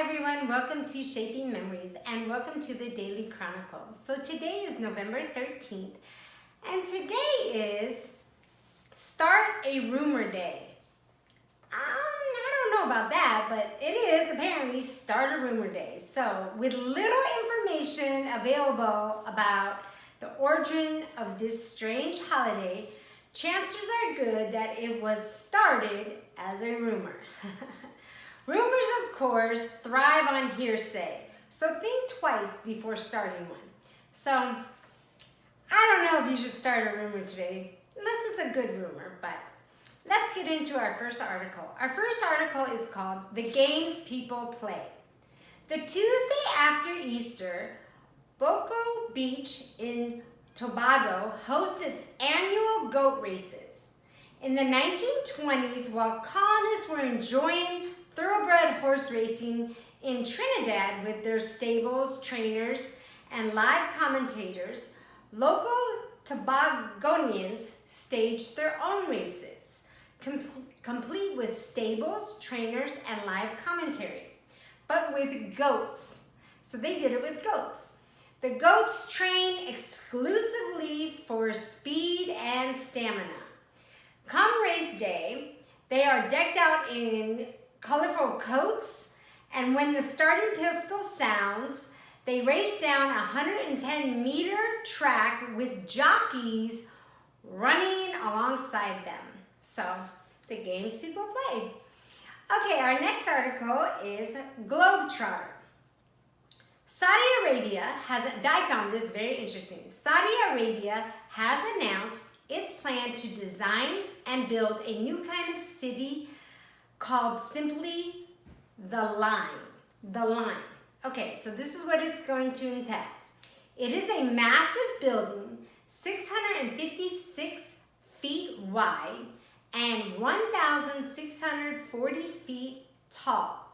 everyone, welcome to Shaping Memories and welcome to the Daily Chronicles. So today is November 13th and today is Start a Rumor Day. I don't know about that, but it is apparently Start a Rumor Day. So with little information available about the origin of this strange holiday, chances are good that it was started as a rumor. Rumors, of course, thrive on hearsay, so think twice before starting one. So, I don't know if you should start a rumor today, unless it's a good rumor, but let's get into our first article. Our first article is called The Games People Play. The Tuesday after Easter, Boco Beach in Tobago hosts its annual goat races. In the 1920s, while colonists were enjoying thoroughbred horse racing in Trinidad with their stables, trainers, and live commentators, local Tobagonians staged their own races, complete with stables, trainers, and live commentary, but with goats. So they did it with goats. The goats train exclusively for speed and stamina. Come race day, they are decked out in colorful coats, and when the starting pistol sounds, they race down a 110-meter track with jockeys running alongside them. So, the games people play. Okay, our next article is Globetrotter. Saudi Arabia I found this very interesting. Saudi Arabia has announced its plan to design and build a new kind of city called simply The Line. The Line. Okay, so this is what it's going to entail. It is a massive building, 656 feet wide and 1,640 feet tall.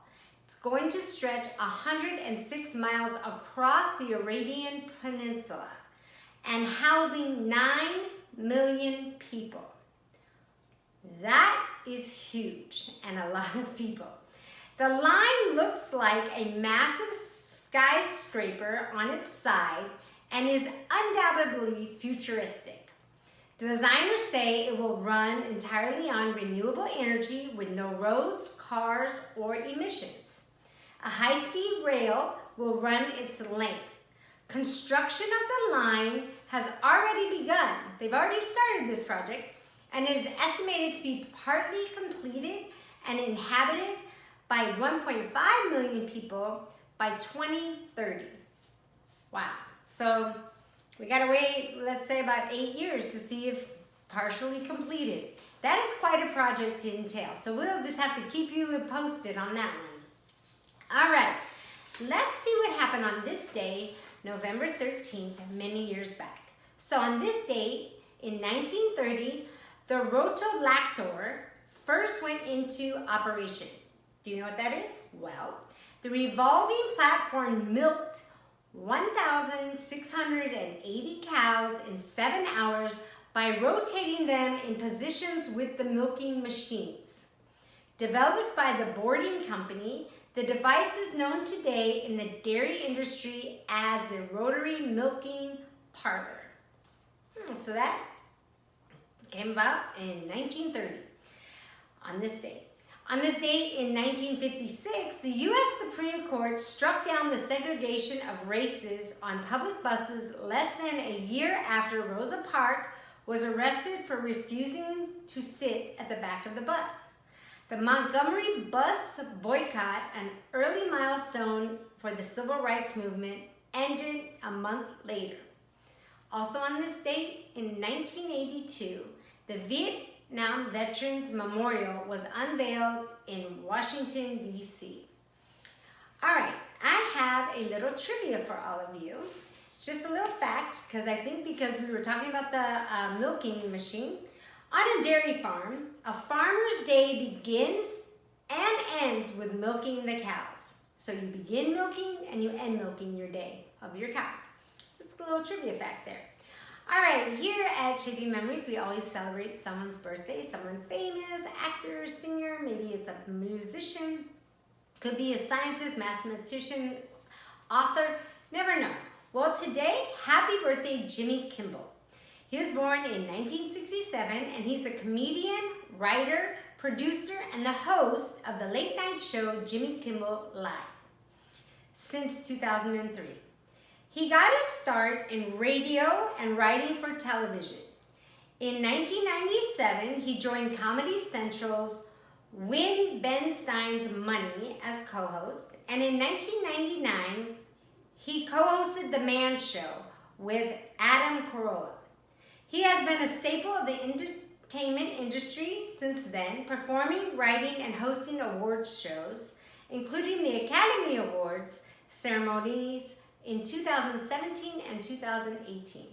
It's going to stretch 106 miles across the Arabian Peninsula and housing 9 million people. That is huge and a lot of people. The line looks like a massive skyscraper on its side and is undoubtedly futuristic. Designers say it will run entirely on renewable energy with no roads, cars, or emissions. A high-speed rail will run its length. Construction of the line has already begun. They've already started this project, and it is estimated to be partly completed and inhabited by 1.5 million people by 2030. Wow. So we gotta wait, let's say about 8 years to see if partially completed. That is quite a project to entail. So we'll just have to keep you posted on that one. All right, let's see what happened on this day, November 13th, many years back. So on this date, in 1930, the rotolactor first went into operation. Do you know what that is? Well, the revolving platform milked 1,680 cows in 7 hours by rotating them in positions with the milking machines. Developed by the Boarding Company, the device is known today in the dairy industry as the rotary milking parlor. So that came about in 1930 on this date. On this date in 1956, the U.S. Supreme Court struck down the segregation of races on public buses less than a year after Rosa Parks was arrested for refusing to sit at the back of the bus. The Montgomery bus boycott, an early milestone for the civil rights movement, ended a month later. Also on this date, in 1982, the Vietnam Veterans Memorial was unveiled in Washington, D.C. All right, I have a little trivia for all of you. Just a little fact, because I think because we were talking about the milking machine. On a dairy farm, a farmer's day begins and ends with milking the cows. So you begin milking and you end milking your day of your cows. Just a little trivia fact there. All right, here at Shaping Memories, we always celebrate someone's birthday, someone famous, actor, singer, maybe it's a musician. Could be a scientist, mathematician, author, never know. Well, today, happy birthday, Jimmy Kimmel. He was born in 1967, and he's a comedian, writer, producer, and the host of the late night show Jimmy Kimmel Live since 2003. He got his start in radio and writing for television. In 1997, he joined Comedy Central's Win Ben Stein's Money as co-host, and in 1999, he co-hosted The Man Show with Adam Carolla. He has been a staple of the entertainment industry since then, performing, writing, and hosting awards shows, including the Academy Awards ceremonies in 2017 and 2018.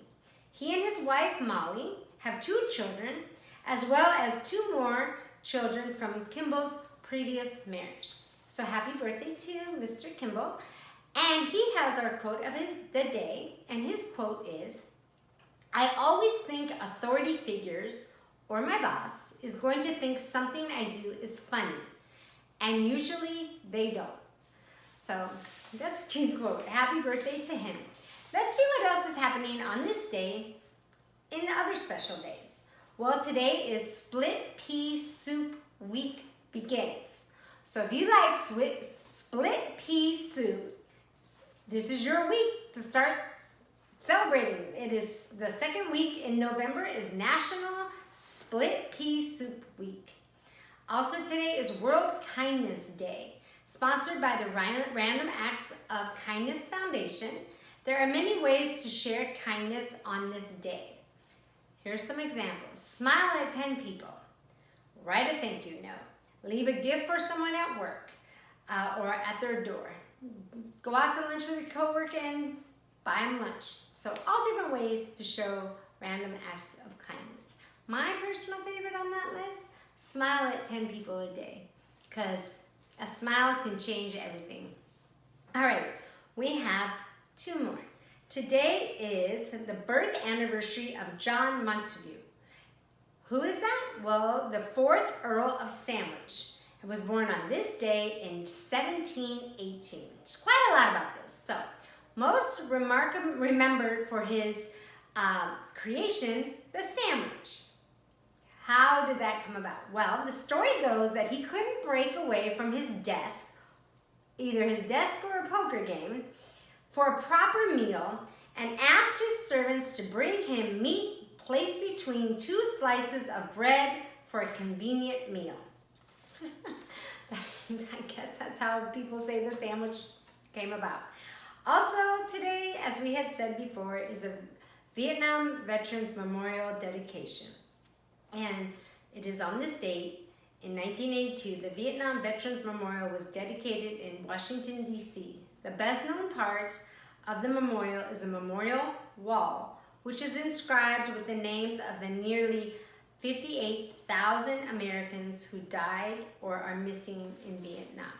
He and his wife, Molly, have 2 children, as well as 2 more children from Kimball's previous marriage. So happy birthday to Mr. Kimball. And he has our quote of the day, and his quote is, "I always think authority figures, or my boss, is going to think something I do is funny, and usually they don't." So that's a cute quote. Happy birthday to him. Let's see what else is happening on this day in the other special days. Well, today is Split Pea Soup Week begins. So if you like split pea soup, this is your week to start celebrating. It is the second week in November is National Split Pea Soup Week. Also today is World Kindness Day, sponsored by the Random Acts of Kindness Foundation. There are many ways to share kindness on this day. Here's some examples. Smile at 10 people. Write a thank you note. Leave a gift for someone at work or at their door. Go out to lunch with a coworker and buy them lunch. So all different ways to show random acts of kindness. My personal favorite on that list, smile at 10 people a day, because a smile can change everything. All right, we have 2 more. Today is the birth anniversary of John Montagu. Who is that? Well, the 4th Earl of Sandwich. He was born on this day in 1718. There's quite a lot about this. So, most remembered for his creation, the sandwich. How did that come about? Well, the story goes that he couldn't break away from his desk, either his desk or a poker game, for a proper meal, and asked his servants to bring him meat placed between 2 slices of bread for a convenient meal. I guess that's how people say the sandwich came about. Also today, as we had said before, is a Vietnam Veterans Memorial dedication. And it is on this date, in 1982, the Vietnam Veterans Memorial was dedicated in Washington, D.C. The best known part of the memorial is a memorial wall, which is inscribed with the names of the nearly 58,000 Americans who died or are missing in Vietnam.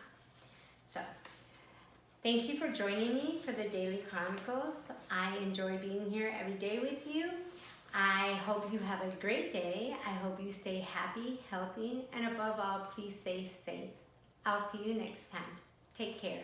So, thank you for joining me for the Daily Chronicles. I enjoy being here every day with you. I hope you have a great day. I hope you stay happy, healthy, and above all, please stay safe. I'll see you next time. Take care.